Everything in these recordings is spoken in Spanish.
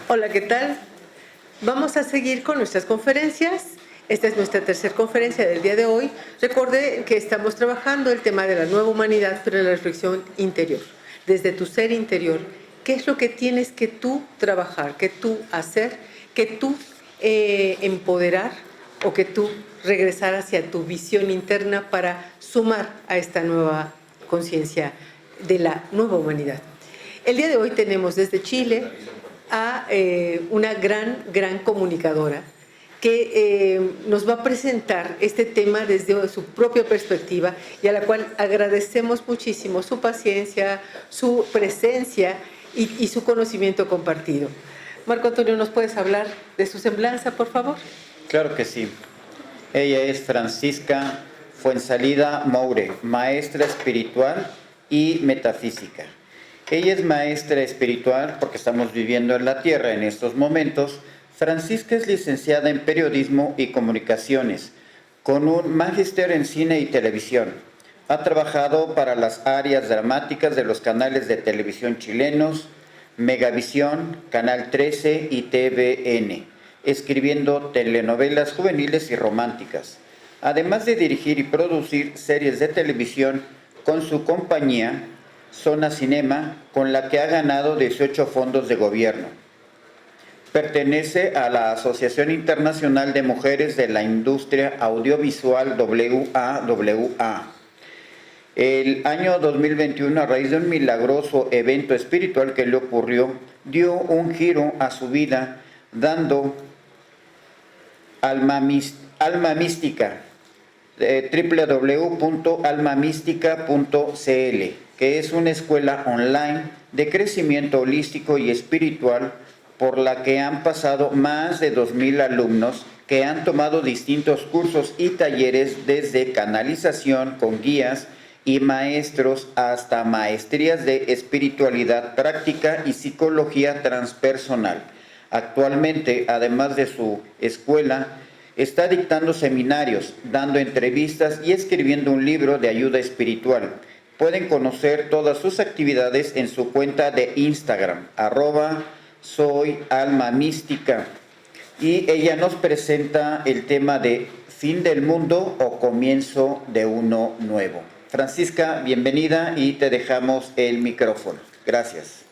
Hola, ¿qué tal? Vamos a seguir con nuestras conferencias. Esta es nuestra tercera conferencia del día de hoy. Recuerde que estamos trabajando el tema de la nueva humanidad, pero la reflexión interior. Desde tu ser interior, ¿qué es lo que tienes que tú trabajar, que tú hacer, que tú empoderar o que tú regresar hacia tu visión interna para sumar a esta nueva conciencia de la nueva humanidad? El día de hoy tenemos desde Chile a una gran comunicadora que nos va a presentar este tema desde su propia perspectiva y a la cual agradecemos muchísimo su paciencia, su presencia y su conocimiento compartido. Marco Antonio, ¿nos puedes hablar de su semblanza, por favor? Claro que sí. Ella es Francisca Fuensalida Moure, maestra espiritual y metafísica. Ella es maestra espiritual porque estamos viviendo en la Tierra en estos momentos. Francisca es licenciada en Periodismo y Comunicaciones, con un magíster en Cine y Televisión. Ha trabajado para las áreas dramáticas de los canales de televisión chilenos, Megavisión, Canal 13 y TVN, escribiendo telenovelas juveniles y románticas, además de dirigir y producir series de televisión con su compañía Zona Cinema, con la que ha ganado 18 fondos de gobierno. Pertenece a la Asociación Internacional de Mujeres de la Industria Audiovisual WAWA. El año 2021, a raíz de un milagroso evento espiritual que le ocurrió, dio un giro a su vida, dando Alma Mística, www.almamística.cl, que es una escuela online de crecimiento holístico y espiritual por la que han pasado más de 2,000 alumnos que han tomado distintos cursos y talleres, desde canalización con guías y maestros hasta maestrías de espiritualidad práctica y psicología transpersonal. Actualmente, además de su escuela, está dictando seminarios, dando entrevistas y escribiendo un libro de ayuda espiritual. Pueden conocer todas sus actividades en su cuenta de Instagram, @soyalmamística. Y ella nos presenta el tema de fin del mundo o comienzo de uno nuevo. Francisca, bienvenida y te dejamos el micrófono. Gracias.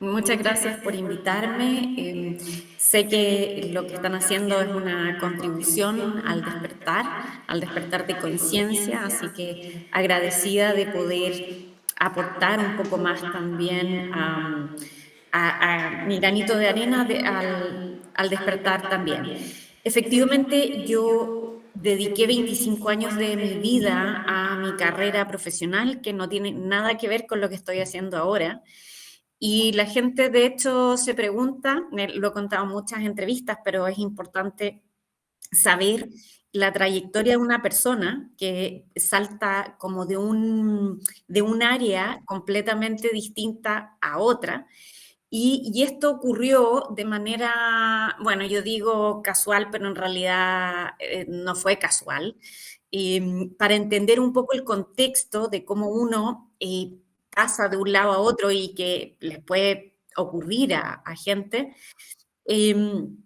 Muchas gracias por invitarme. Sé que lo que están haciendo es una contribución al despertar de conciencia, así que agradecida de poder aportar un poco más también a mi granito de arena al despertar también. Efectivamente, yo dediqué 25 años de mi vida a mi carrera profesional, que no tiene nada que ver con lo que estoy haciendo ahora. Y la gente, de hecho, se pregunta, lo he contado en muchas entrevistas, pero es importante saber la trayectoria de una persona que salta como de un área completamente distinta a otra. Y esto ocurrió de manera, bueno, yo digo casual, pero en realidad no fue casual. Para entender un poco el contexto de cómo uno pasa de un lado a otro y que les puede ocurrir a gente. Em,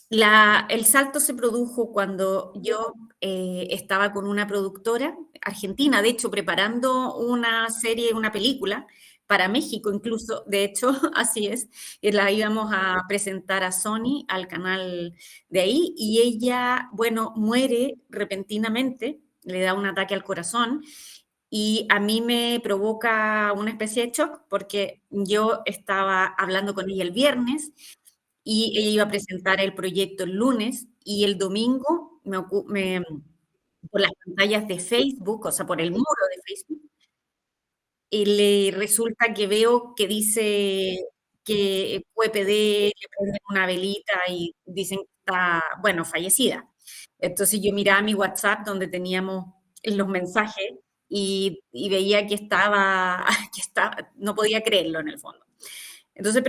el salto se produjo cuando yo estaba con una productora argentina, de hecho, preparando una serie, una película para México incluso, de hecho, así es, y la íbamos a presentar a Sony, al canal de ahí, y ella, bueno, muere repentinamente, le da un ataque al corazón, y a mí me provoca una especie de shock porque yo estaba hablando con ella el viernes y ella iba a presentar el proyecto el lunes y el domingo por las pantallas de Facebook, o sea, por el muro de Facebook, y le resulta que veo que dice que QPD, le prenden una velita y dicen que está, bueno, fallecida. Entonces yo miraba mi WhatsApp donde teníamos los mensajes y veía que estaba, no podía creerlo en el fondo. Entonces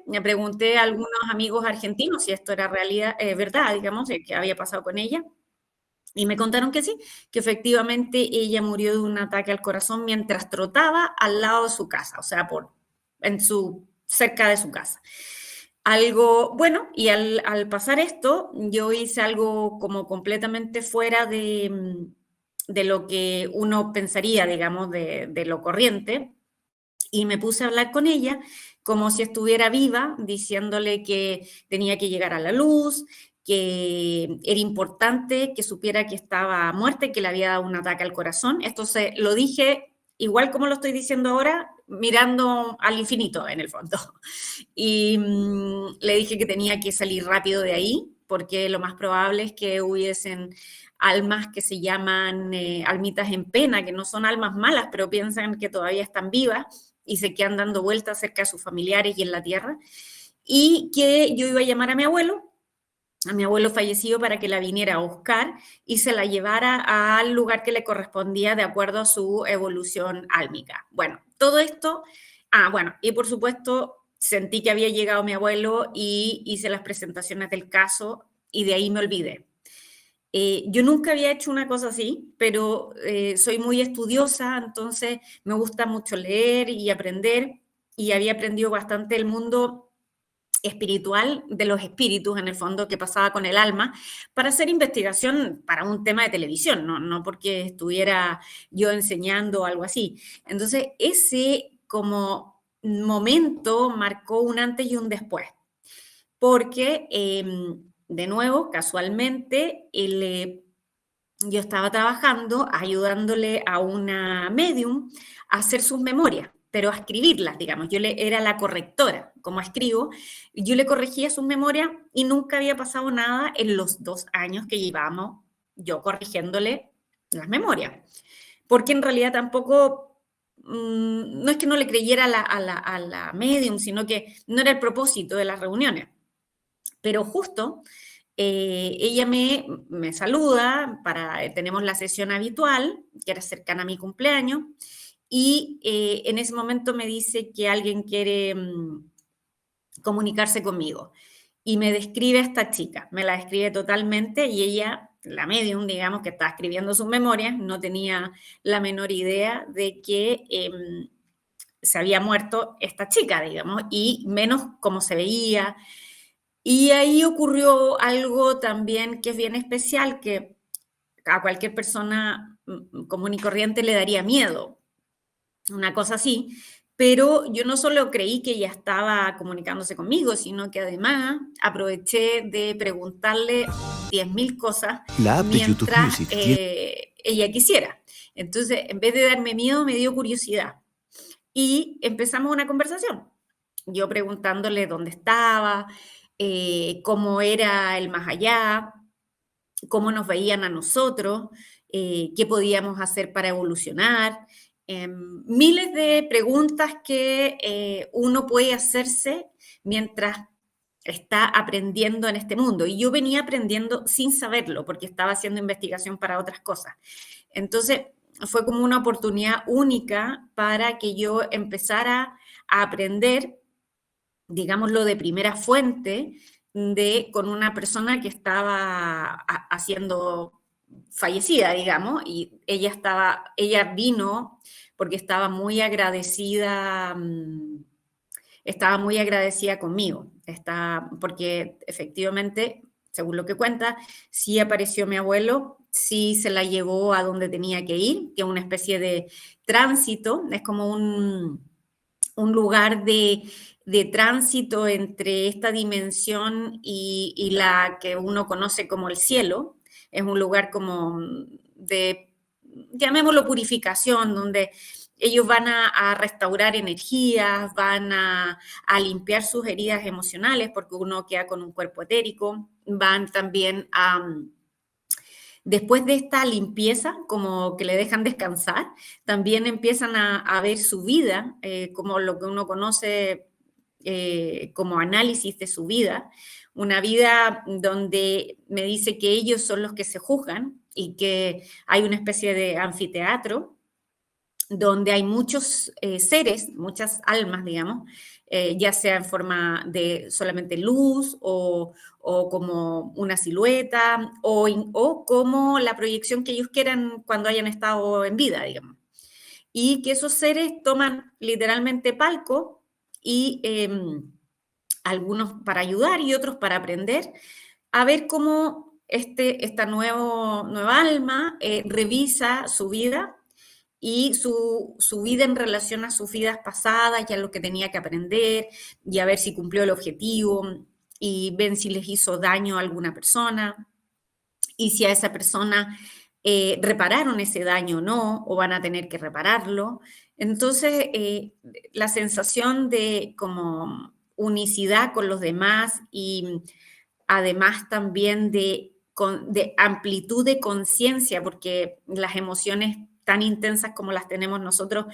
me pregunté a algunos amigos argentinos si esto era realidad, verdad, digamos, qué había pasado con ella. Y me contaron que sí, que efectivamente ella murió de un ataque al corazón mientras trotaba al lado de su casa, o sea, cerca de su casa. Algo, bueno, y al pasar esto, yo hice algo como completamente fuera de lo que uno pensaría, digamos, de lo corriente, y me puse a hablar con ella como si estuviera viva, diciéndole que tenía que llegar a la luz, que era importante que supiera que estaba muerta y que le había dado un ataque al corazón. Esto lo dije igual como lo estoy diciendo ahora, mirando al infinito en el fondo. Y le dije que tenía que salir rápido de ahí, porque lo más probable es que hubiesen almas que se llaman almitas en pena, que no son almas malas, pero piensan que todavía están vivas y se quedan dando vueltas cerca de sus familiares y en la tierra, y que yo iba a llamar a mi abuelo fallecido, para que la viniera a buscar y se la llevara al lugar que le correspondía de acuerdo a su evolución álmica. Bueno, todo esto, bueno, y por supuesto sentí que había llegado mi abuelo y hice las presentaciones del caso y de ahí me olvidé. Yo nunca había hecho una cosa así, pero soy muy estudiosa, entonces me gusta mucho leer y aprender, y había aprendido bastante el mundo espiritual de los espíritus, en el fondo, que pasaba con el alma, para hacer investigación para un tema de televisión, no porque estuviera yo enseñando o algo así. Entonces, ese como momento marcó un antes y un después, porque, de nuevo, casualmente, yo estaba trabajando ayudándole a una medium a hacer sus memorias, pero a escribirlas, digamos. Era la correctora, como escribo, yo le corregía sus memorias y nunca había pasado nada en los 2 años que llevamos yo corrigiéndole las memorias. Porque en realidad tampoco, no es que no le creyera a la medium, sino que no era el propósito de las reuniones. Pero justo ella me saluda, tenemos la sesión habitual, que era cercana a mi cumpleaños, y en ese momento me dice que alguien quiere comunicarse conmigo. Y me describe a esta chica, me la describe totalmente, y ella, la medium, digamos, que estaba escribiendo sus memorias, no tenía la menor idea de que se había muerto esta chica, digamos, y menos cómo se veía. Y ahí ocurrió algo también que es bien especial, que a cualquier persona común y corriente le daría miedo, una cosa así, pero yo no solo creí que ella estaba comunicándose conmigo, sino que además aproveché de preguntarle 10.000 cosas La app de YouTube mientras Music tiene... ella quisiera. Entonces, en vez de darme miedo, me dio curiosidad. Y empezamos una conversación. Yo preguntándole dónde estaba, cómo era el más allá, cómo nos veían a nosotros, qué podíamos hacer para evolucionar. Miles de preguntas que uno puede hacerse mientras está aprendiendo en este mundo. Y yo venía aprendiendo sin saberlo, porque estaba haciendo investigación para otras cosas. Entonces, fue como una oportunidad única para que yo empezara a aprender, digámoslo, de primera fuente, con una persona que estaba haciendo fallecida, digamos, y ella vino porque estaba muy agradecida conmigo, porque efectivamente, según lo que cuenta, sí apareció mi abuelo, sí se la llevó a donde tenía que ir, que es una especie de tránsito, es como un lugar de tránsito entre esta dimensión y la que uno conoce como el cielo. Es un lugar como de, llamémoslo, purificación, donde ellos van a restaurar energías, van a limpiar sus heridas emocionales, porque uno queda con un cuerpo etérico, van también después de esta limpieza, como que le dejan descansar, también empiezan a ver su vida, como lo que uno conoce como análisis de su vida, una vida donde me dice que ellos son los que se juzgan y que hay una especie de anfiteatro donde hay muchos seres, muchas almas, digamos, ya sea en forma de solamente luz o como una silueta o como la proyección que ellos quieran cuando hayan estado en vida, digamos. Y que esos seres toman literalmente palco y algunos para ayudar y otros para aprender, a ver cómo esta nueva alma revisa su vida y su vida en relación a sus vidas pasadas y a lo que tenía que aprender y a ver si cumplió el objetivo y ven si les hizo daño a alguna persona y si a esa persona repararon ese daño o no, o van a tener que repararlo. Entonces, la sensación de como unicidad con los demás y además también de amplitud de conciencia, porque las emociones tan intensas como las tenemos nosotros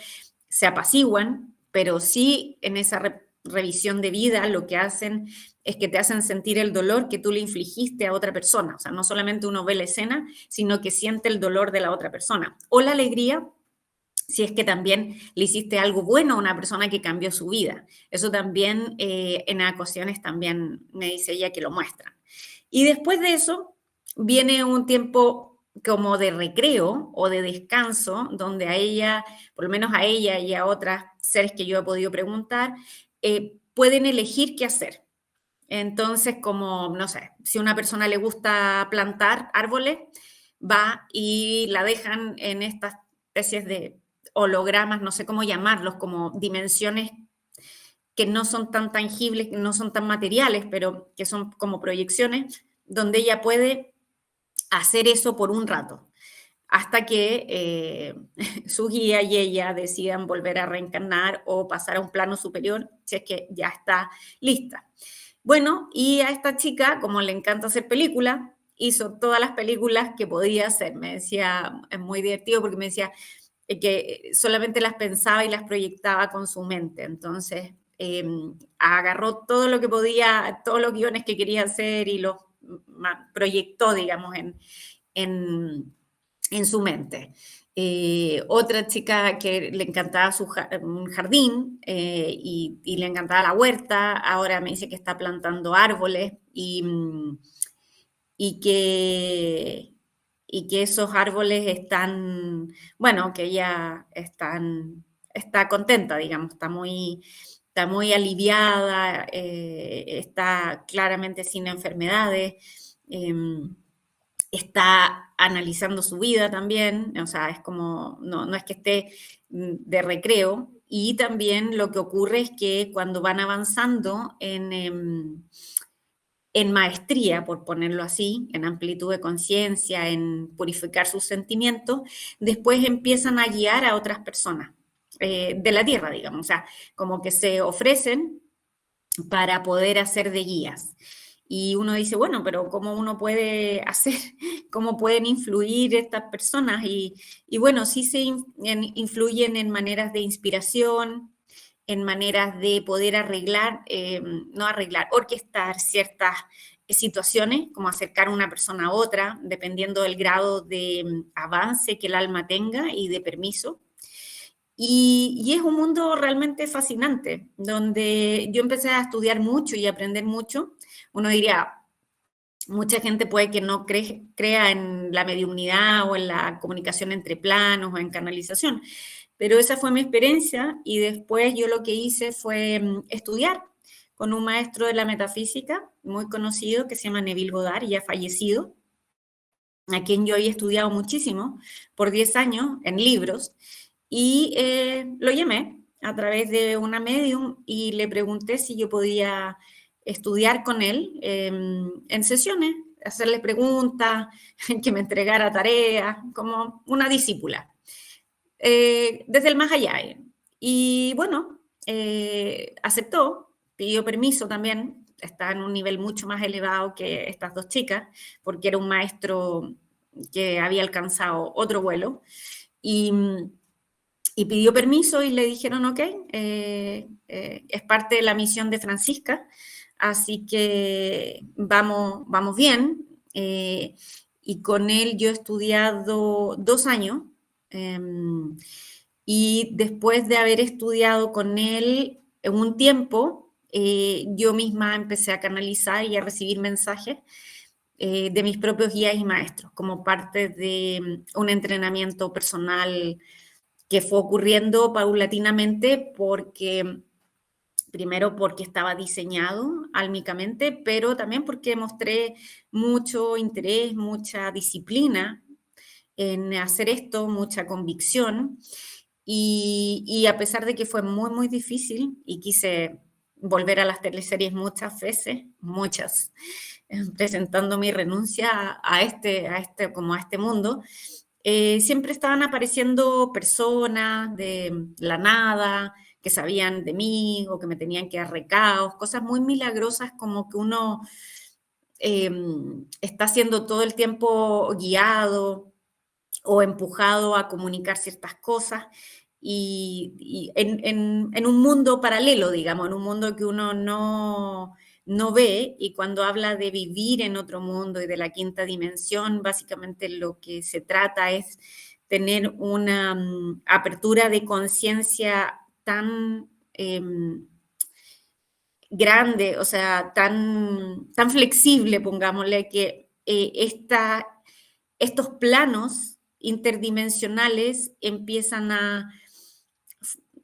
se apaciguan, pero sí en esa revisión de vida lo que hacen es que te hacen sentir el dolor que tú le infligiste a otra persona. O sea, no solamente uno ve la escena, sino que siente el dolor de la otra persona. O la alegría, si es que también le hiciste algo bueno a una persona que cambió su vida. Eso también en ocasiones también me dice ella que lo muestran. Y después de eso viene un tiempo como de recreo o de descanso, donde a ella, por lo menos a ella y a otras seres que yo he podido preguntar, pueden elegir qué hacer. Entonces, como, no sé, si a una persona le gusta plantar árboles, va y la dejan en estas especies de hologramas, no sé cómo llamarlos, como dimensiones que no son tan tangibles, que no son tan materiales, pero que son como proyecciones, donde ella puede hacer eso por un rato, hasta que su guía y ella decidan volver a reencarnar o pasar a un plano superior, si es que ya está lista. Bueno, y a esta chica, como le encanta hacer películas, hizo todas las películas que podía hacer. Me decía, es muy divertido porque me decía que solamente las pensaba y las proyectaba con su mente. Entonces, agarró todo lo que podía, todos los guiones que quería hacer y los proyectó, digamos, en su mente. Otra chica que le encantaba un jardín y le encantaba la huerta, ahora me dice que está plantando árboles y que, y que esos árboles están, bueno, que ella está contenta, digamos, está muy aliviada, está claramente sin enfermedades. Está analizando su vida también, o sea, es como, no es que esté de recreo, y también lo que ocurre es que cuando van avanzando en maestría, por ponerlo así, en amplitud de conciencia, en purificar sus sentimientos, después empiezan a guiar a otras personas de la Tierra, digamos, o sea, como que se ofrecen para poder hacer de guías. Y uno dice, bueno, pero ¿cómo uno puede hacer? ¿Cómo pueden influir estas personas? Y bueno, sí influyen en maneras de inspiración, en maneras de poder orquestar ciertas situaciones, como acercar a una persona a otra, dependiendo del grado de avance que el alma tenga y de permiso. Y es un mundo realmente fascinante, donde yo empecé a estudiar mucho y a aprender mucho. Uno diría, mucha gente puede que no crea en la mediunidad o en la comunicación entre planos o en canalización, pero esa fue mi experiencia y después yo lo que hice fue estudiar con un maestro de la metafísica muy conocido que se llama Neville Goddard, ya fallecido, a quien yo había estudiado muchísimo por 10 años en libros, y lo llamé a través de una medium y le pregunté si yo podía estudiar con él en sesiones, hacerle preguntas, que me entregara tareas, como una discípula, desde el más allá. Y bueno, aceptó, pidió permiso también, está en un nivel mucho más elevado que estas dos chicas, porque era un maestro que había alcanzado otro vuelo, y pidió permiso y le dijeron, ok, es parte de la misión de Francisca, así que vamos bien. Y con él yo he estudiado 2 años, y después de haber estudiado con él en un tiempo, yo misma empecé a canalizar y a recibir mensajes de mis propios guías y maestros, como parte de un entrenamiento personal que fue ocurriendo paulatinamente porque primero porque estaba diseñado álmicamente, pero también porque mostré mucho interés, mucha disciplina en hacer esto, mucha convicción. Y a pesar de que fue muy, muy difícil y quise volver a las teleseries muchas veces, muchas, presentando mi renuncia como a este mundo, siempre estaban apareciendo personas de la nada que sabían de mí o que me tenían que dar recados, cosas muy milagrosas como que uno eh, está siendo todo el tiempo guiado o empujado a comunicar ciertas cosas y en un mundo paralelo, digamos, en un mundo que uno no ve, y cuando habla de vivir en otro mundo y de la quinta dimensión, básicamente lo que se trata es tener una apertura de conciencia tan grande, o sea, tan flexible, pongámosle, que estos planos interdimensionales empiezan a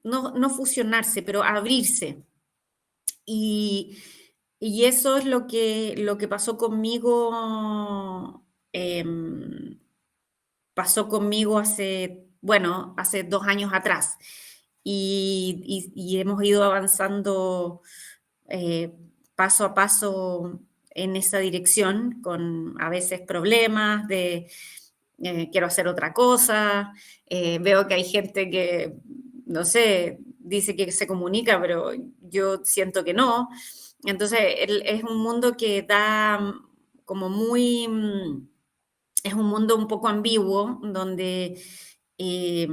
no fusionarse, pero a abrirse. Y, y eso es lo que pasó conmigo hace, bueno, hace 2 años atrás. Y hemos ido avanzando eh, paso a paso en esa dirección, con a veces problemas de quiero hacer otra cosa, veo que hay gente que, no sé, dice que se comunica, pero yo siento que no. Entonces, es un mundo que da como muy, es un mundo un poco ambiguo, donde eh,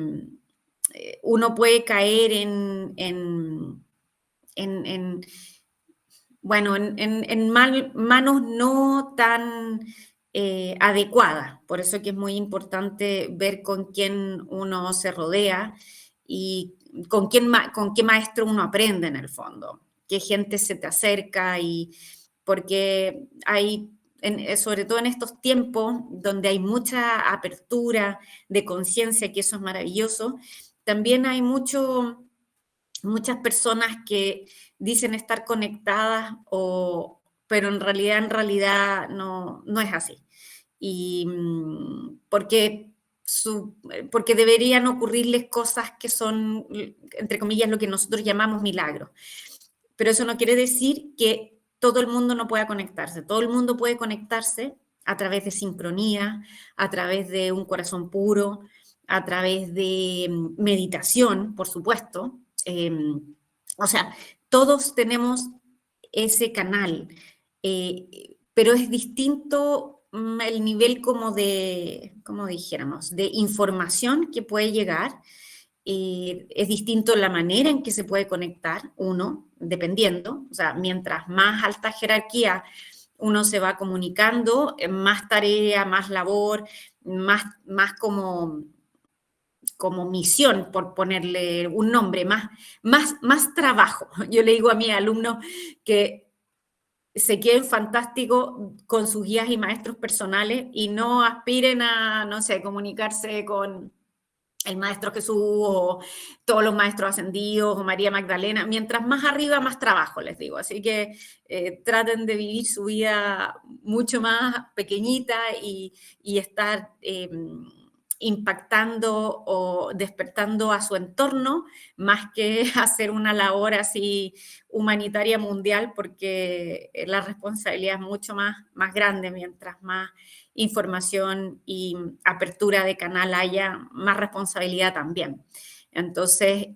uno puede caer en bueno, manos no tan adecuadas. Por eso que es muy importante ver con quién uno se rodea y con qué maestro uno aprende en el fondo, qué gente se te acerca, y porque hay, sobre todo en estos tiempos donde hay mucha apertura de conciencia, que eso es maravilloso, también hay muchas personas que dicen estar conectadas, pero en realidad no es así. Y porque deberían ocurrirles cosas que son, entre comillas, lo que nosotros llamamos milagros. Pero eso no quiere decir que todo el mundo no pueda conectarse. Todo el mundo puede conectarse a través de sincronía, a través de un corazón puro, a través de meditación, por supuesto. O sea, todos tenemos ese canal, pero es distinto el nivel como dijéramos, de información que puede llegar. Es distinto la manera en que se puede conectar uno, dependiendo. O sea, mientras más alta jerarquía uno se va comunicando, más tarea, más labor, más como misión, por ponerle un nombre, más trabajo. Yo le digo a mis alumnos que se queden fantásticos con sus guías y maestros personales y no aspiren a, no sé, comunicarse con el Maestro Jesús o todos los maestros ascendidos o María Magdalena. Mientras más arriba, más trabajo, les digo. Así que traten de vivir su vida mucho más pequeñita y estar impactando o despertando a su entorno, más que hacer una labor así humanitaria mundial, porque la responsabilidad es mucho más grande. Mientras más información y apertura de canal haya, más responsabilidad también. Entonces,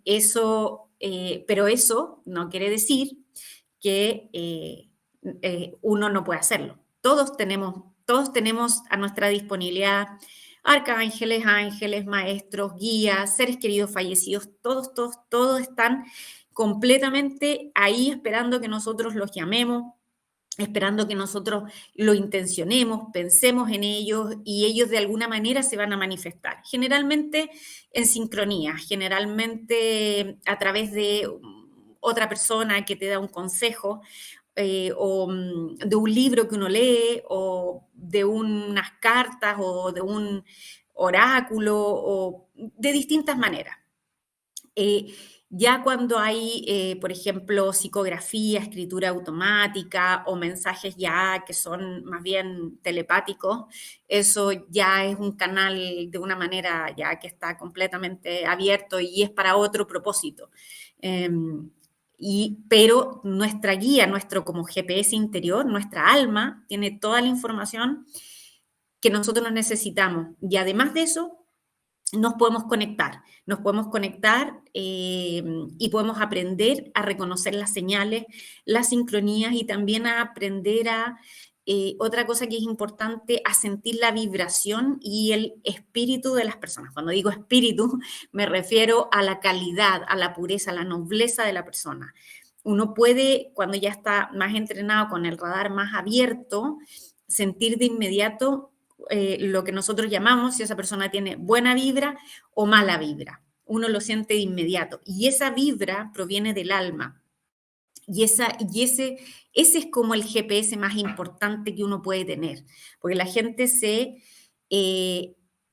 pero eso no quiere decir que uno no puede hacerlo. Todos tenemos a nuestra disponibilidad arcángeles, ángeles, maestros, guías, seres queridos fallecidos, todos están completamente ahí esperando que nosotros los llamemos, esperando que nosotros lo intencionemos, pensemos en ellos, y ellos de alguna manera se van a manifestar. Generalmente en sincronía, generalmente a través de otra persona que te da un consejo, o de un libro que uno lee, o de unas cartas, o de un oráculo, o de distintas maneras. Ya cuando hay, por ejemplo, psicografía, escritura automática o mensajes ya que son más bien telepáticos, eso ya es un canal de una manera ya que está completamente abierto y es para otro propósito. Pero nuestra guía, nuestro como GPS interior, nuestra alma, tiene toda la información que nosotros necesitamos. Y además de eso, nos podemos conectar y podemos aprender a reconocer las señales, las sincronías y también a aprender a, otra cosa que es importante, a sentir la vibración y el espíritu de las personas. Cuando digo espíritu, me refiero a la calidad, a la pureza, a la nobleza de la persona. Uno puede, cuando ya está más entrenado con el radar más abierto, sentir de inmediato lo que nosotros llamamos si esa persona tiene buena vibra o mala vibra. Uno lo siente de inmediato. Y esa vibra proviene del alma. Y ese es como el GPS más importante que uno puede tener. Porque la gente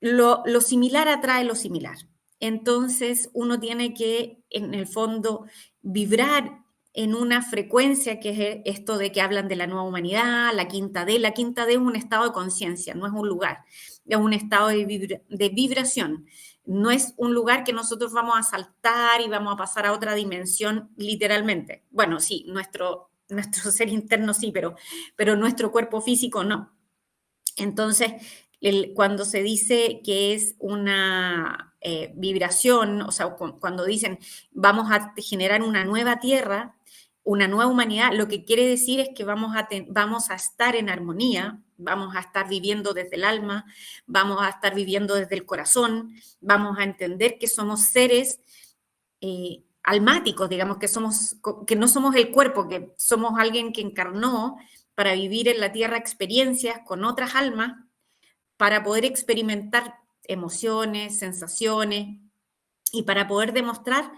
lo similar atrae lo similar. Entonces uno tiene que, en el fondo, vibrar en una frecuencia que es esto de que hablan de la nueva humanidad, la quinta D. La quinta D es un estado de conciencia, no es un lugar, es un estado de vibración. No es un lugar que nosotros vamos a saltar y vamos a pasar a otra dimensión literalmente. Bueno, sí, nuestro ser interno sí, pero nuestro cuerpo físico no. Entonces, cuando se dice que es una vibración, o sea, cuando dicen vamos a generar una nueva tierra, una nueva humanidad, lo que quiere decir es que vamos a estar en armonía, vamos a estar viviendo desde el alma, vamos a estar viviendo desde el corazón, vamos a entender que somos seres almáticos, digamos, que no somos el cuerpo, que somos alguien que encarnó para vivir en la tierra experiencias con otras almas, para poder experimentar emociones, sensaciones y para poder demostrar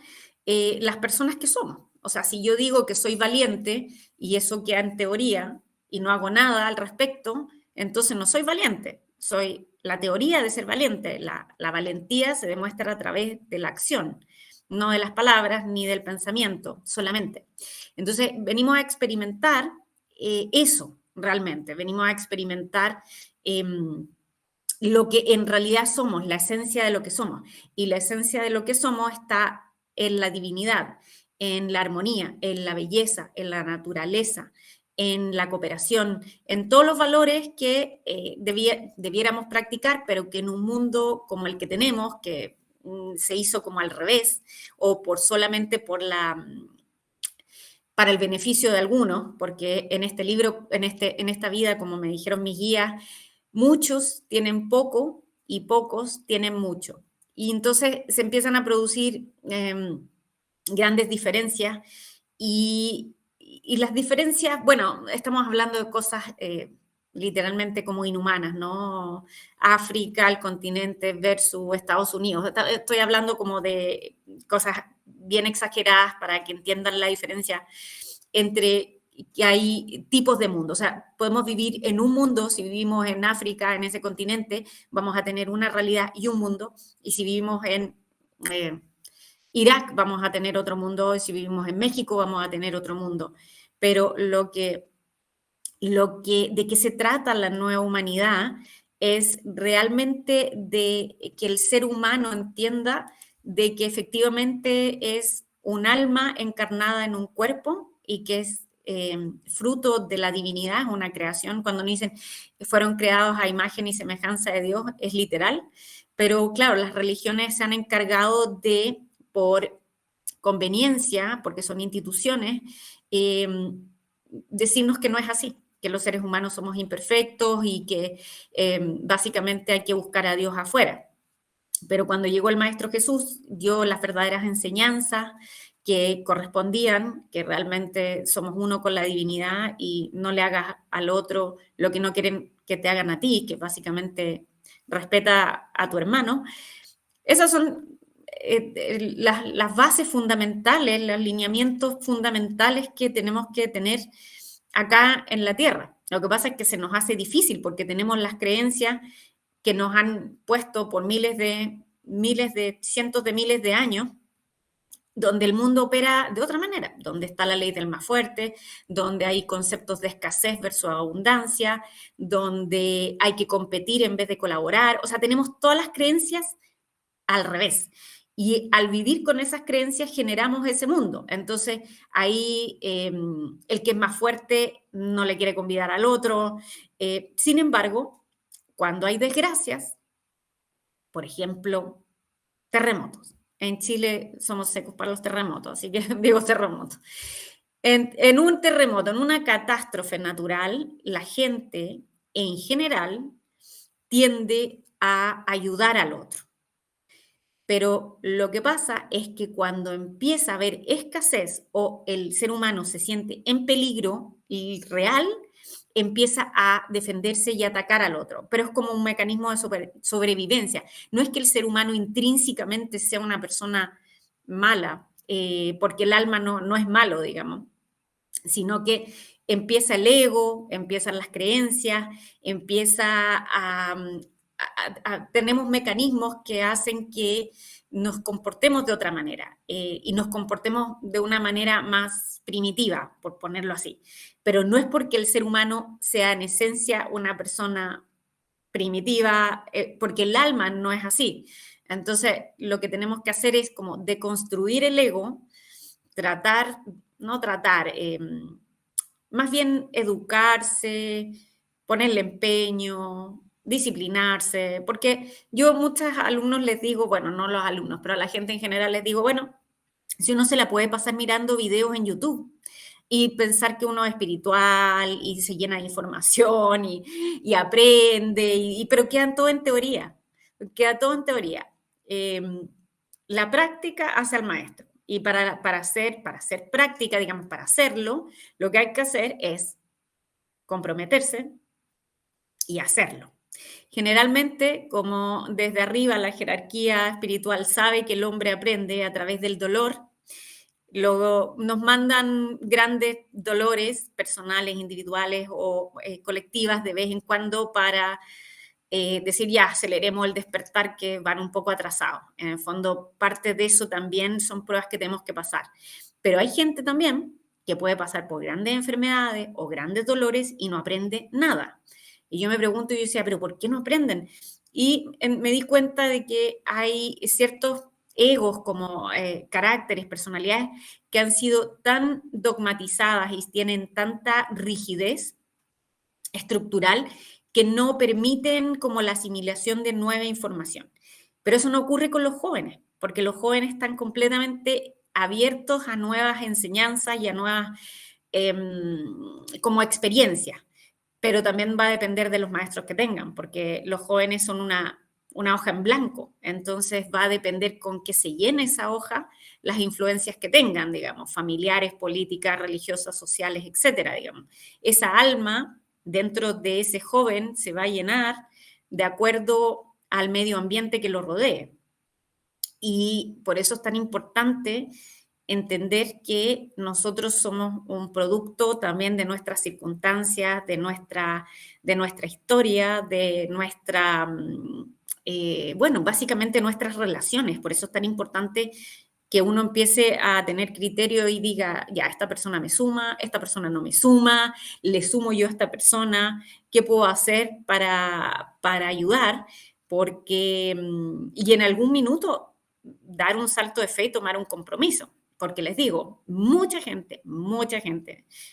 las personas que somos. O sea, si yo digo que soy valiente y eso queda en teoría y no hago nada al respecto, entonces no soy valiente, soy la teoría de ser valiente. La valentía se demuestra a través de la acción, no de las palabras ni del pensamiento solamente. Entonces, venimos a experimentar eso realmente, venimos a experimentar lo que en realidad somos, la esencia de lo que somos. Y la esencia de lo que somos está en la divinidad, en la armonía, en la belleza, en la naturaleza, en la cooperación, en todos los valores que debiéramos practicar, pero que en un mundo como el que tenemos, que se hizo como al revés, o solamente para el beneficio de algunos, porque en este libro, en esta vida, como me dijeron mis guías, muchos tienen poco y pocos tienen mucho. Y entonces se empiezan a producir grandes diferencias y las diferencias, bueno, estamos hablando de cosas literalmente como inhumanas, ¿no? África, el continente versus Estados Unidos. Estoy hablando como de cosas bien exageradas para que entiendan la diferencia entre que hay tipos de mundo. O sea, podemos vivir en un mundo, si vivimos en África, en ese continente, vamos a tener una realidad y un mundo, y si vivimos en Irak, vamos a tener otro mundo, y si vivimos en México, vamos a tener otro mundo. Pero de qué se trata la nueva humanidad es realmente de que el ser humano entienda de que efectivamente es un alma encarnada en un cuerpo y que es fruto de la divinidad, es una creación. Cuando nos dicen que fueron creados a imagen y semejanza de Dios, es literal. Pero claro, las religiones se han encargado de, por conveniencia, porque son instituciones, decirnos que no es así, que los seres humanos somos imperfectos y que básicamente hay que buscar a Dios afuera. Pero cuando llegó el Maestro Jesús, dio las verdaderas enseñanzas que correspondían, que realmente somos uno con la divinidad y no le hagas al otro lo que no quieren que te hagan a ti, que básicamente respeta a tu hermano. Esas son las bases fundamentales, los lineamientos fundamentales que tenemos que tener acá en la Tierra. Lo que pasa es que se nos hace difícil porque tenemos las creencias que nos han puesto por cientos de miles de años donde el mundo opera de otra manera, donde está la ley del más fuerte, donde hay conceptos de escasez versus abundancia, donde hay que competir en vez de colaborar. O sea, tenemos todas las creencias al revés. Y al vivir con esas creencias generamos ese mundo. Entonces, ahí el que es más fuerte no le quiere convidar al otro. Sin embargo, cuando hay desgracias, por ejemplo, terremotos. En Chile somos secos para los terremotos, así que digo terremotos. En un terremoto, en una catástrofe natural, la gente en general tiende a ayudar al otro. Pero lo que pasa es que cuando empieza a haber escasez o el ser humano se siente en peligro y real, empieza a defenderse y atacar al otro. Pero es como un mecanismo de sobrevivencia. No es que el ser humano intrínsecamente sea una persona mala, porque el alma no es malo, digamos, sino que empieza el ego, empiezan las creencias, empieza tenemos mecanismos que hacen que nos comportemos de otra manera y nos comportemos de una manera más primitiva, por ponerlo así. Pero no es porque el ser humano sea en esencia una persona primitiva, porque el alma no es así. Entonces, lo que tenemos que hacer es como deconstruir el ego, más bien educarse, ponerle empeño, disciplinarse, porque yo a muchos alumnos les digo, bueno, no los alumnos, pero a la gente en general les digo, bueno, si uno se la puede pasar mirando videos en YouTube y pensar que uno es espiritual y se llena de información y aprende, pero quedan todo en teoría, queda todo en teoría. La práctica hace al maestro. Y para hacer práctica, digamos, para hacerlo, lo que hay que hacer es comprometerse y hacerlo. Generalmente, como desde arriba la jerarquía espiritual sabe que el hombre aprende a través del dolor, luego nos mandan grandes dolores personales, individuales o colectivas de vez en cuando para decir ya, aceleremos el despertar que van un poco atrasados. En el fondo, parte de eso también son pruebas que tenemos que pasar. Pero hay gente también que puede pasar por grandes enfermedades o grandes dolores y no aprende nada. Y yo me pregunto, y yo decía, ¿pero por qué no aprenden? Y me di cuenta de que hay ciertos egos como caracteres, personalidades que han sido tan dogmatizadas y tienen tanta rigidez estructural que no permiten como la asimilación de nueva información. Pero eso no ocurre con los jóvenes, porque los jóvenes están completamente abiertos a nuevas enseñanzas y a nuevas como experiencias. Pero también va a depender de los maestros que tengan, porque los jóvenes son una hoja en blanco, entonces va a depender con qué se llene esa hoja, las influencias que tengan, digamos, familiares, políticas, religiosas, sociales, etcétera, digamos. Esa alma dentro de ese joven se va a llenar de acuerdo al medio ambiente que lo rodee. Y por eso es tan importante entender que nosotros somos un producto también de nuestras circunstancias, de nuestra historia, de nuestra, bueno, básicamente nuestras relaciones. Por eso es tan importante que uno empiece a tener criterio y diga, ya, esta persona me suma, esta persona no me suma, le sumo yo a esta persona, ¿qué puedo hacer para ayudar? Porque, y en algún minuto, dar un salto de fe y tomar un compromiso. Porque les digo, mucha gente,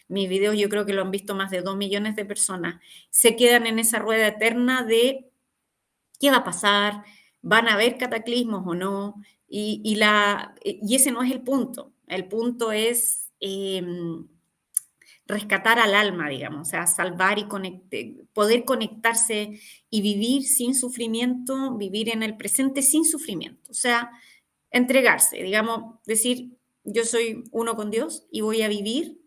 mis videos yo creo que lo han visto más de 2 millones de personas, se quedan en esa rueda eterna de qué va a pasar, van a haber cataclismos o no, y ese no es el punto. El punto es rescatar al alma, digamos, o sea, salvar y poder conectarse y vivir sin sufrimiento, vivir en el presente sin sufrimiento. O sea, entregarse, digamos, decir, yo soy uno con Dios y voy a vivir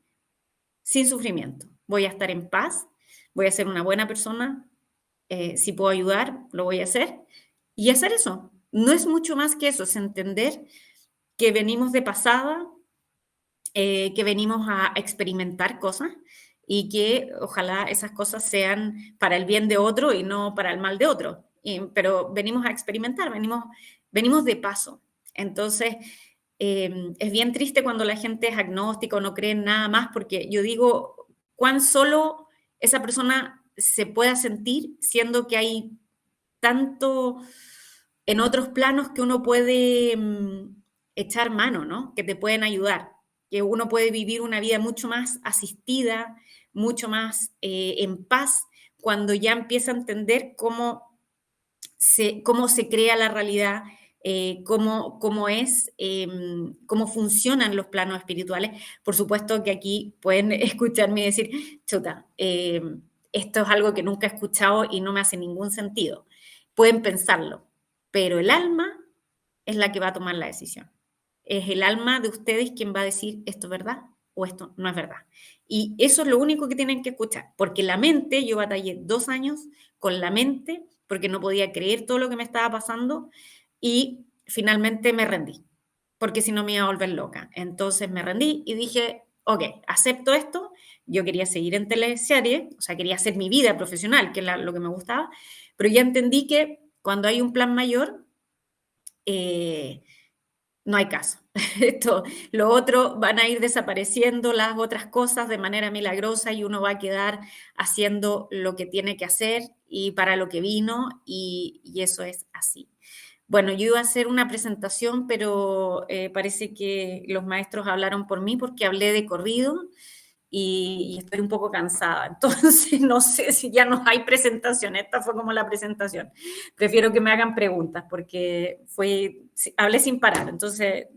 sin sufrimiento. Voy a estar en paz, voy a ser una buena persona, si puedo ayudar, lo voy a hacer. Y hacer eso. No es mucho más que eso, es entender que venimos de pasada, que venimos a experimentar cosas y que ojalá esas cosas sean para el bien de otro y no para el mal de otro. Pero venimos a experimentar, venimos de paso. Entonces, es bien triste cuando la gente es agnóstica o no cree en nada más, porque yo digo, cuán solo esa persona se pueda sentir, siendo que hay tanto en otros planos que uno puede echar mano, ¿no? Que te pueden ayudar, que uno puede vivir una vida mucho más asistida, mucho más en paz, cuando ya empieza a entender cómo se crea la realidad, cómo funcionan los planos espirituales. Por supuesto que aquí pueden escucharme y decir, chuta, esto es algo que nunca he escuchado y no me hace ningún sentido. Pueden pensarlo, pero el alma es la que va a tomar la decisión. Es el alma de ustedes quien va a decir esto es verdad o esto no es verdad. Y eso es lo único que tienen que escuchar, porque la mente, yo batallé 2 años con la mente, porque no podía creer todo lo que me estaba pasando y finalmente me rendí, porque si no me iba a volver loca. Entonces me rendí y dije, ok, acepto esto, yo quería seguir en teleserie, o sea, quería hacer mi vida profesional, que es lo que me gustaba, pero ya entendí que cuando hay un plan mayor, no hay caso. Lo otro van a ir desapareciendo las otras cosas de manera milagrosa y uno va a quedar haciendo lo que tiene que hacer y para lo que vino y eso es así. Bueno, yo iba a hacer una presentación, pero parece que los maestros hablaron por mí porque hablé de corrido y estoy un poco cansada. Entonces, no sé si ya no hay presentación. Esta fue como la presentación. Prefiero que me hagan preguntas porque hablé sin parar. Entonces,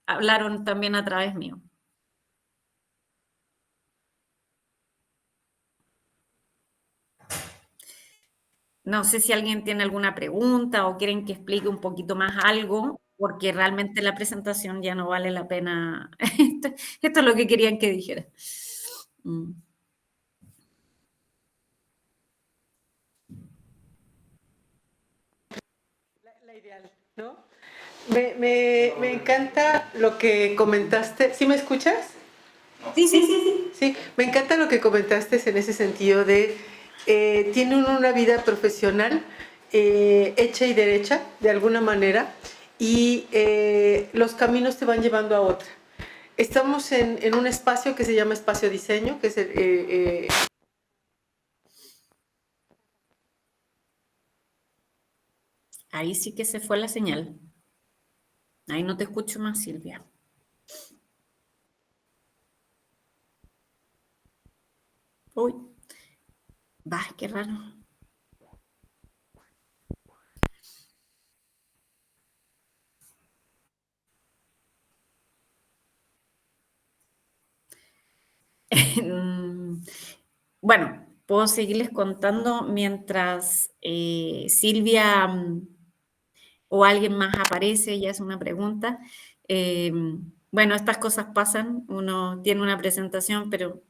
hablaron también a través mío. No sé si alguien tiene alguna pregunta o quieren que explique un poquito más algo, porque realmente la presentación ya no vale la pena. Esto es lo que querían que dijera. La ideal, ¿no? Me encanta lo que comentaste. ¿Sí me escuchas? Sí. Sí, me encanta lo que comentaste en ese sentido de tiene uno una vida profesional hecha y derecha, de alguna manera, y los caminos te van llevando a otra. Estamos en un espacio que se llama espacio diseño, que es Ahí sí que se fue la señal. Ahí no te escucho más, Silvia. Uy, va, qué raro. Bueno, puedo seguirles contando mientras Silvia o alguien más aparece y hace una pregunta. Bueno, estas cosas pasan, uno tiene una presentación, pero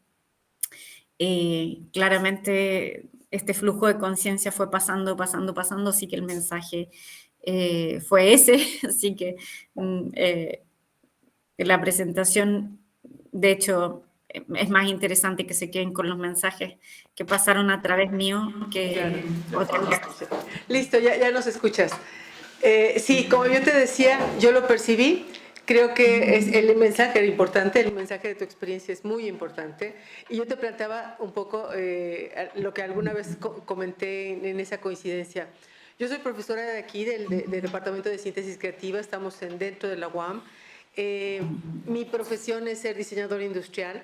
claramente este flujo de conciencia fue pasando, así que el mensaje fue ese, así que la presentación, de hecho, es más interesante que se queden con los mensajes que pasaron a través mío que otra cosa. Listo, ya nos escuchas. Sí, como yo te decía, yo lo percibí. Creo que el mensaje era importante, el mensaje de tu experiencia es muy importante. Y yo te planteaba un poco lo que alguna vez comenté en esa coincidencia. Yo soy profesora de aquí, del Departamento de Síntesis Creativa, estamos dentro de la UAM. Mi profesión es ser diseñadora industrial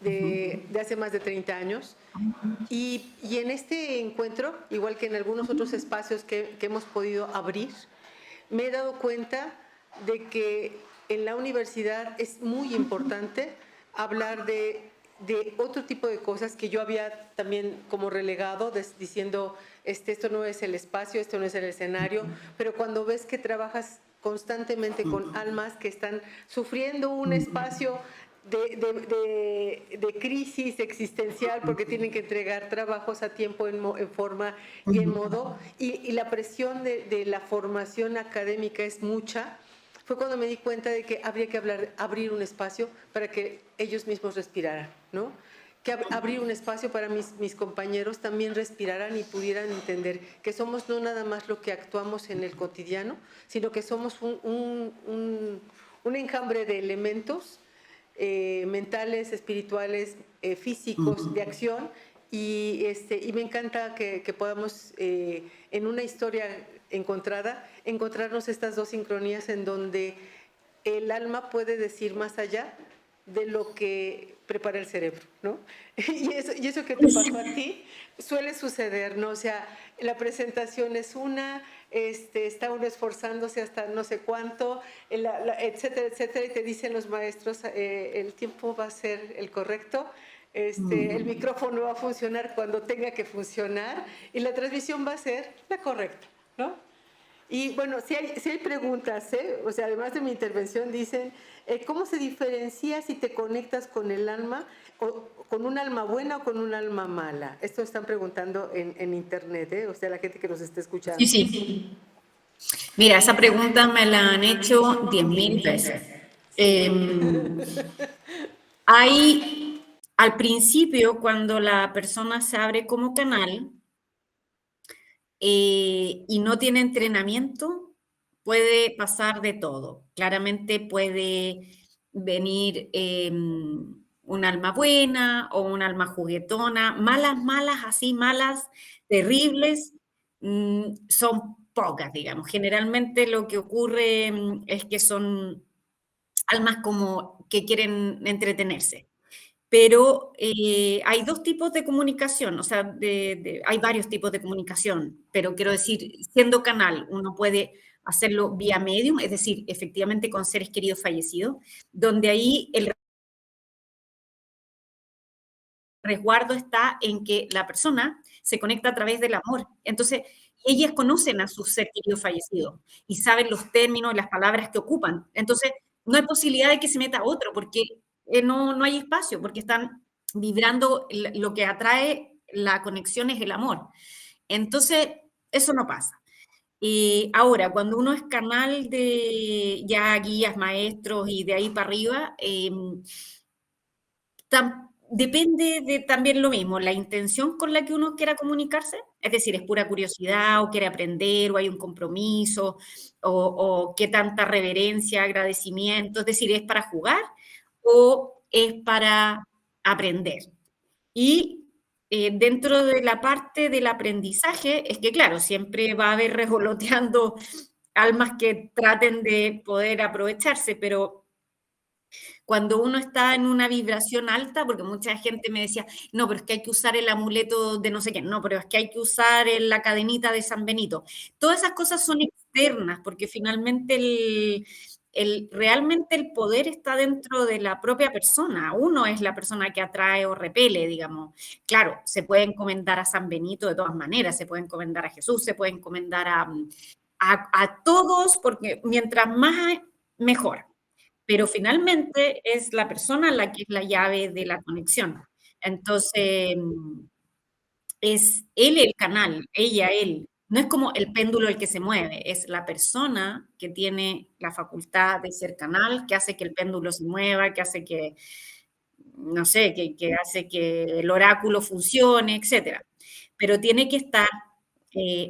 de hace más de 30 años. Y en este encuentro, igual que en algunos otros espacios que hemos podido abrir, me he dado cuenta de que en la universidad es muy importante hablar de otro tipo de cosas que yo había también como relegado, diciendo, esto no es el espacio, esto no es el escenario, pero cuando ves que trabajas constantemente con almas que están sufriendo un espacio de crisis existencial porque tienen que entregar trabajos a tiempo, en forma y en modo, y la presión de la formación académica es mucha, fue cuando me di cuenta de que habría que abrir un espacio para que ellos mismos respiraran, ¿no? abrir un espacio para mis compañeros también respiraran y pudieran entender que somos no nada más lo que actuamos en el cotidiano, sino que somos un enjambre de elementos mentales, espirituales, físicos, de acción, y me encanta que podamos, en una historia encontrada, encontrarnos estas dos sincronías en donde el alma puede decir más allá de lo que prepara el cerebro, ¿no? Y eso que te pasó a ti suele suceder, ¿no? O sea, la presentación es una, está uno esforzándose hasta no sé cuánto, etcétera, etcétera, y te dicen los maestros, el tiempo va a ser el correcto, el micrófono va a funcionar cuando tenga que funcionar y la transmisión va a ser la correcta, ¿no? Y bueno, si hay preguntas, o sea, además de mi intervención, dicen, ¿cómo se diferencia si te conectas con el alma, o con un alma buena o con un alma mala? Esto están preguntando en internet, o sea, la gente que nos está escuchando. Sí, sí. Mira, esa pregunta me la han hecho 10.000 veces. Al principio, cuando la persona se abre como canal, y no tiene entrenamiento, puede pasar de todo. Claramente puede venir un alma buena o un alma juguetona. Malas, así malas, terribles, son pocas, digamos. Generalmente lo que ocurre es que son almas como que quieren entretenerse. Pero hay dos tipos de comunicación, o sea, hay varios tipos de comunicación, pero quiero decir, siendo canal, uno puede hacerlo vía medium, es decir, efectivamente con seres queridos fallecidos, donde ahí el resguardo está en que la persona se conecta a través del amor. Entonces, ellas conocen a sus seres queridos fallecidos y saben los términos y las palabras que ocupan. Entonces, no hay posibilidad de que se meta otro, porque no hay espacio, porque están vibrando, lo que atrae la conexión es el amor. Entonces, eso no pasa. Ahora, cuando uno es canal de ya guías, maestros y de ahí para arriba, depende de también lo mismo, la intención con la que uno quiera comunicarse, es decir, es pura curiosidad o quiere aprender o hay un compromiso o qué tanta reverencia, agradecimiento, es decir, ¿es para jugar o es para aprender? Y dentro de la parte del aprendizaje es que, claro, siempre va a haber revoloteando almas que traten de poder aprovecharse, pero cuando uno está en una vibración alta, porque mucha gente me decía, no, pero es que hay que usar el amuleto de no sé qué, no, pero es que hay que usar la cadenita de San Benito. Todas esas cosas son externas, porque finalmente realmente el poder está dentro de la propia persona. Uno es la persona que atrae o repele, digamos. Claro, se puede encomendar a San Benito de todas maneras, se puede encomendar a Jesús, se puede encomendar a todos, porque mientras más, mejor. Pero finalmente es la persona la que es la llave de la conexión. Entonces, es él el canal, ella, él. No es como el péndulo el que se mueve, es la persona que tiene la facultad de ser canal, que hace que el péndulo se mueva, que hace que, no sé, que hace que el oráculo funcione, etc. Pero tiene que estar,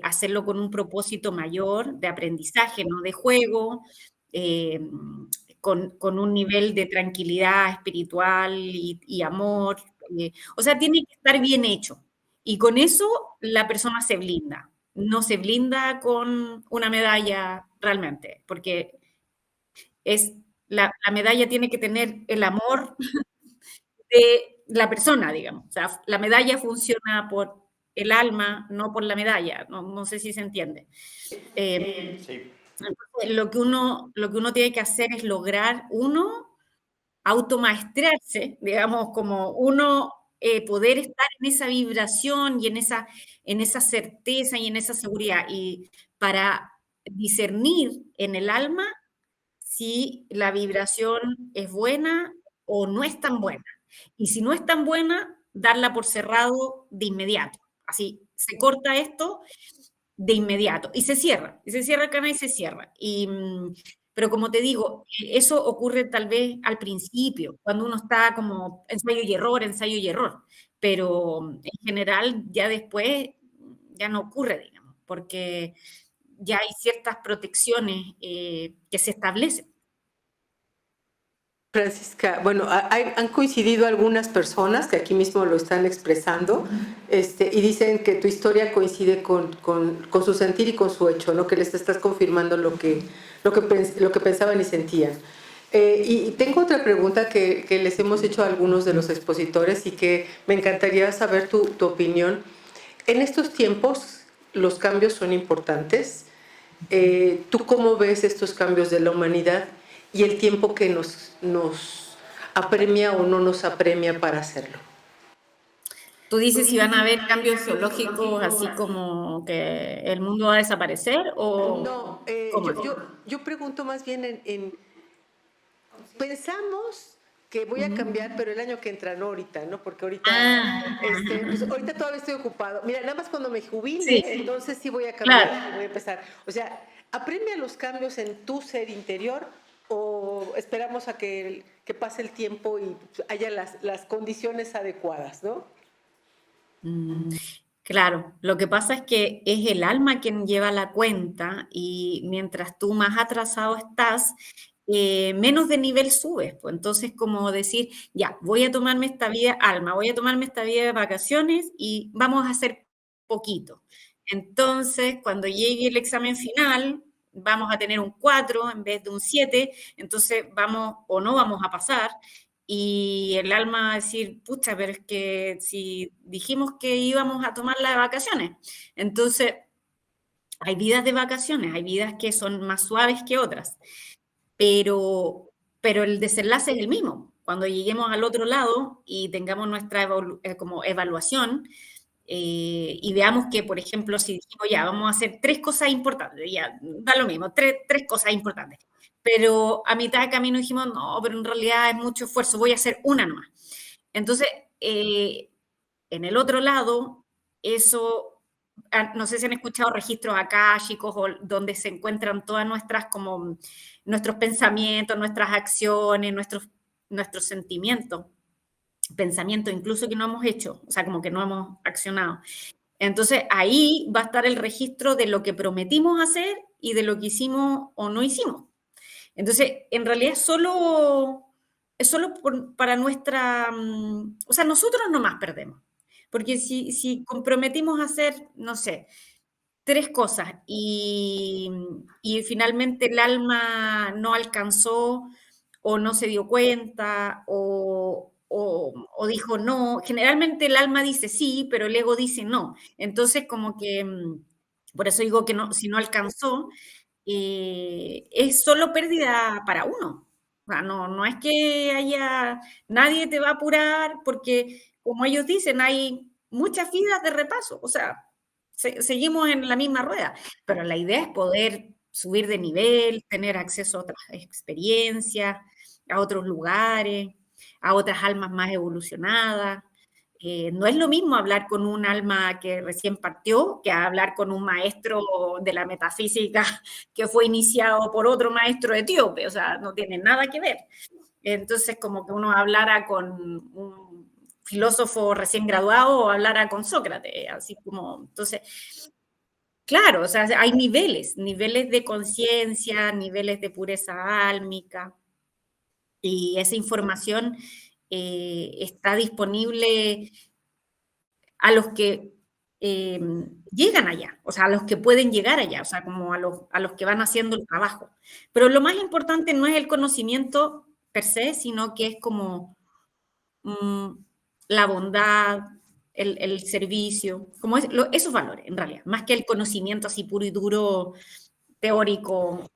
hacerlo con un propósito mayor de aprendizaje, no de juego, con un nivel de tranquilidad espiritual y amor. O sea, tiene que estar bien hecho. Y con eso la persona se blinda. No se blinda con una medalla realmente, porque la medalla tiene que tener el amor de la persona, digamos. O sea, la medalla funciona por el alma, no por la medalla. No sé si se entiende. Sí. Entonces, lo que uno tiene que hacer es lograr, automaestrarse, digamos, como uno poder estar en esa vibración y en esa certeza y en esa seguridad. Y para discernir en el alma si la vibración es buena o no es tan buena. Y si no es tan buena, darla por cerrado de inmediato. Así, se corta esto de inmediato y se cierra el canal y se cierra. Y pero como te digo, eso ocurre tal vez al principio, cuando uno está como ensayo y error, pero en general ya después ya no ocurre, digamos, porque ya hay ciertas protecciones que se establecen. Francisca, bueno, han coincidido algunas personas que aquí mismo lo están expresando, y dicen que tu historia coincide con su sentir y con su hecho, ¿no? Que les estás confirmando lo que pensaban y sentían. Y tengo otra pregunta que les hemos hecho a algunos de los expositores y que me encantaría saber tu opinión. En estos tiempos los cambios son importantes. ¿Tú cómo ves estos cambios de la humanidad y el tiempo que nos apremia o no nos apremia para hacerlo? Tú dices si van a haber cambios geológicos así como que el mundo va a desaparecer o No, cómo es. yo pregunto más bien pensamos que voy a cambiar, pero el año que entra, no ahorita, ¿no? Porque ahorita, Ah, pues ahorita todavía estoy ocupado. Mira, nada más cuando me sí, jubile, entonces sí voy a cambiar, claro. voy a empezar. O sea, ¿apremia los cambios en tu ser interior o esperamos a que pase el tiempo y haya las condiciones adecuadas, ¿no? Mm, claro, lo que pasa es que es el alma quien lleva la cuenta y mientras tú más atrasado estás, menos de nivel subes. Pues entonces, como decir, ya, voy a tomarme esta vida, alma, voy a tomarme esta vida de vacaciones y vamos a hacer poquito. Entonces, cuando llegue el examen final, vamos a tener un 4 en vez de un 7, entonces vamos o no vamos a pasar. Y el alma va a decir, pucha, pero es que si dijimos que íbamos a tomarla de vacaciones, entonces hay vidas de vacaciones, hay vidas que son más suaves que otras, pero el desenlace es el mismo. Cuando lleguemos al otro lado y tengamos nuestra como evaluación y veamos que, por ejemplo, si dijimos ya, vamos a hacer 3 cosas importantes, ya, da lo mismo, tres cosas importantes. Pero a mitad de camino dijimos, no, pero en realidad es mucho esfuerzo, voy a hacer una nomás. Entonces, en el otro lado, eso, no sé si han escuchado registros akáshicos o donde se encuentran todas nuestras, como, nuestros pensamientos, nuestras acciones, nuestros sentimientos, pensamientos incluso que no hemos hecho, o sea, como que no hemos accionado. Entonces, ahí va a estar el registro de lo que prometimos hacer y de lo que hicimos o no hicimos. Entonces, en realidad es solo para nuestra, o sea, nosotros nomás perdemos. Porque si comprometimos a hacer, no sé, 3 cosas y finalmente el alma no alcanzó o no se dio cuenta o dijo no, generalmente el alma dice sí, pero el ego dice no. Entonces, como que, por eso digo que no, si no alcanzó, es solo pérdida para uno. O sea, no es que haya, nadie te va a apurar porque, como ellos dicen, hay muchas vidas de repaso, o sea, seguimos en la misma rueda, pero la idea es poder subir de nivel, tener acceso a otras experiencias, a otros lugares, a otras almas más evolucionadas. No es lo mismo hablar con un alma que recién partió que hablar con un maestro de la metafísica que fue iniciado por otro maestro etíope, o sea, no tiene nada que ver. Entonces, como que uno hablara con un filósofo recién graduado o hablara con Sócrates, así como, entonces, claro, o sea, hay niveles de conciencia, niveles de pureza álmica, y esa información está disponible a los que llegan allá, o sea, a los que pueden llegar allá, o sea, como a los que van haciendo el trabajo. Pero lo más importante no es el conocimiento per se, sino que es como mm, la bondad, el servicio, como esos valores, en realidad, más que el conocimiento así puro y duro, teórico,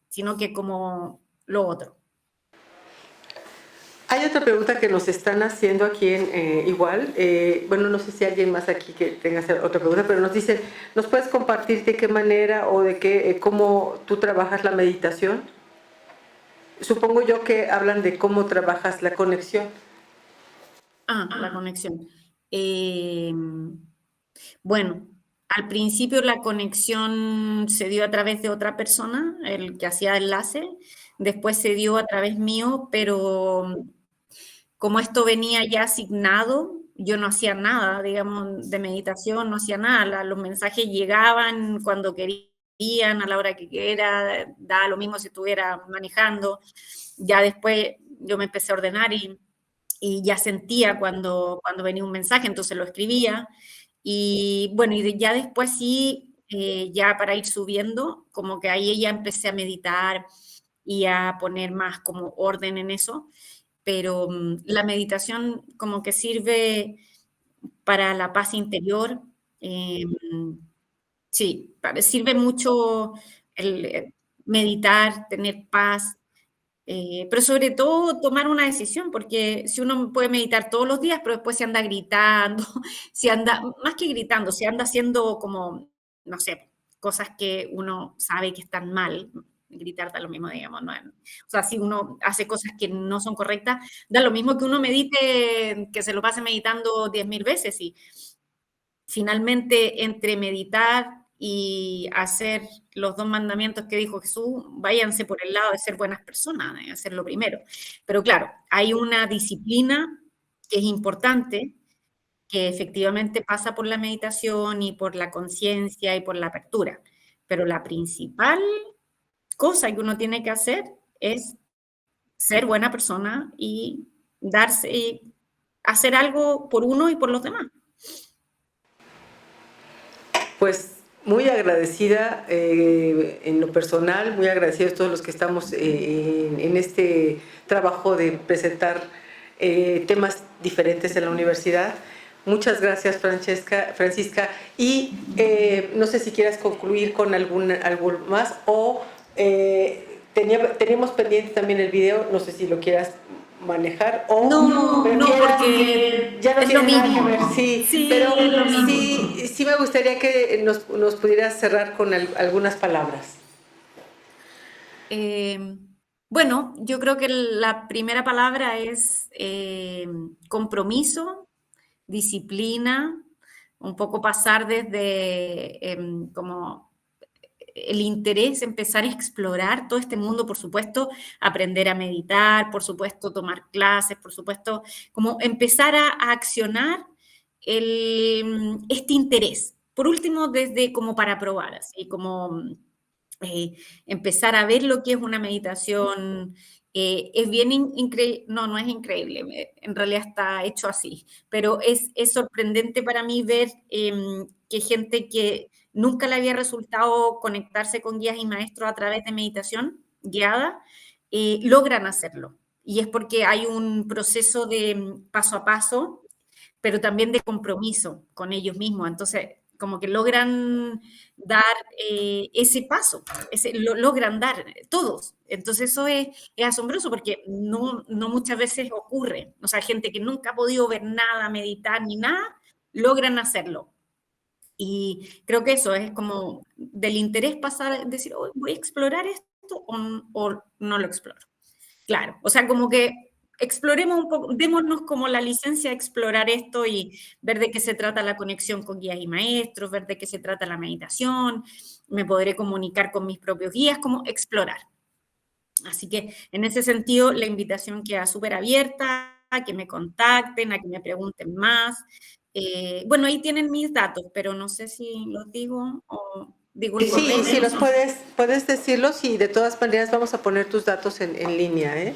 sino que como lo otro. Hay otra pregunta que nos están haciendo aquí igual. Bueno, no sé si alguien más aquí que tenga otra pregunta, pero nos dicen, ¿nos puedes compartir de qué manera o de cómo tú trabajas la meditación? Supongo yo que hablan de cómo trabajas la conexión. La conexión. Bueno, Al principio la conexión se dio a través de otra persona, el que hacía enlace, después se dio a través mío, pero como esto venía ya asignado, yo no hacía nada, digamos, de meditación, no hacía nada. Los mensajes llegaban cuando querían, a la hora que era, daba lo mismo si estuviera manejando. Ya después yo me empecé a ordenar y ya sentía cuando venía un mensaje, entonces lo escribía. Y bueno, ya después sí, ya para ir subiendo, como que ahí ya empecé a meditar y a poner más como orden en eso, pero la meditación como que sirve para la paz interior. eh, sí, sirve mucho el meditar, tener paz, pero sobre todo tomar una decisión, porque si uno puede meditar todos los días, pero después se anda gritando, si anda, más que gritando, si anda haciendo como, no sé, cosas que uno sabe que están mal, gritar da lo mismo, digamos, ¿no? O sea, si uno hace cosas que no son correctas, da lo mismo que uno medite, que se lo pase meditando 10.000 veces y finalmente entre meditar y hacer los 2 mandamientos que dijo Jesús, váyanse por el lado de ser buenas personas, de hacer lo primero. Pero claro, hay una disciplina que es importante, que efectivamente pasa por la meditación y por la conciencia y por la apertura. Pero la principal cosa que uno tiene que hacer es ser buena persona y darse y hacer algo por uno y por los demás. Pues muy agradecida en lo personal, muy agradecida a todos los que estamos en este trabajo de presentar temas diferentes en la universidad. Muchas gracias, Francisca. Y no sé si quieras concluir con algo más o teníamos pendiente también el video, no sé si lo quieras manejar o no, porque ya no es tiene lo nada mismo. que ver, sí, Sí, pero es lo mismo. sí me gustaría que nos pudieras cerrar con algunas palabras. Bueno, yo creo que la primera palabra es compromiso, disciplina, un poco pasar desde como el interés, empezar a explorar todo este mundo, por supuesto, aprender a meditar, por supuesto, tomar clases, por supuesto, como empezar a accionar este interés. Por último, desde como para probar, así como empezar a ver lo que es una meditación. Es bien increíble, no es increíble, en realidad está hecho así, pero es sorprendente para mí ver que gente que nunca le había resultado conectarse con guías y maestros a través de meditación guiada, logran hacerlo. Y es porque hay un proceso de paso a paso, pero también de compromiso con ellos mismos. Entonces, como que logran dar ese paso, lo logran dar todos. Entonces eso es asombroso porque no muchas veces ocurre. O sea, gente que nunca ha podido ver nada, meditar ni nada, logran hacerlo. Y creo que eso es como del interés pasar a decir, oh, voy a explorar esto o no lo exploro. Claro, o sea, como que exploremos un poco, démonos como la licencia a explorar esto y ver de qué se trata la conexión con guías y maestros, ver de qué se trata la meditación, me podré comunicar con mis propios guías, como explorar. Así que en ese sentido la invitación queda súper abierta, a que me contacten, a que me pregunten más. Bueno, ahí tienen mis datos, pero no sé si los digo o digo el correo. Sí, los puedes decirlos y de todas maneras vamos a poner tus datos en línea, ¿eh?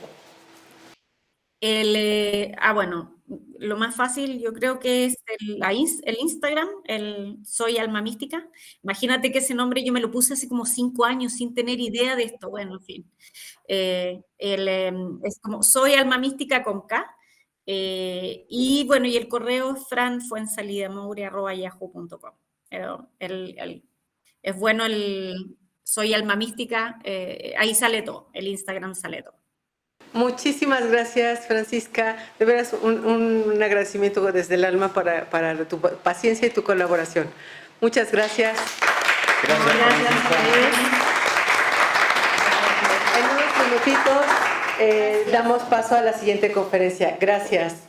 Bueno, lo más fácil yo creo que es el Instagram, el Soy Alma Mística. Imagínate que ese nombre yo me lo puse hace como 5 años sin tener idea de esto. Bueno, en fin. Es como Soy Alma Mística con K. Y bueno, y el correo es franfuensalidamoure@yahoo.com. Es bueno el Soy Alma Mística, ahí sale todo, el Instagram sale todo. Muchísimas gracias, Francisca. De veras, un agradecimiento desde el alma para tu paciencia y tu colaboración. Muchas gracias. Gracias, Francisca. En unos minutitos damos paso a la siguiente conferencia. Gracias.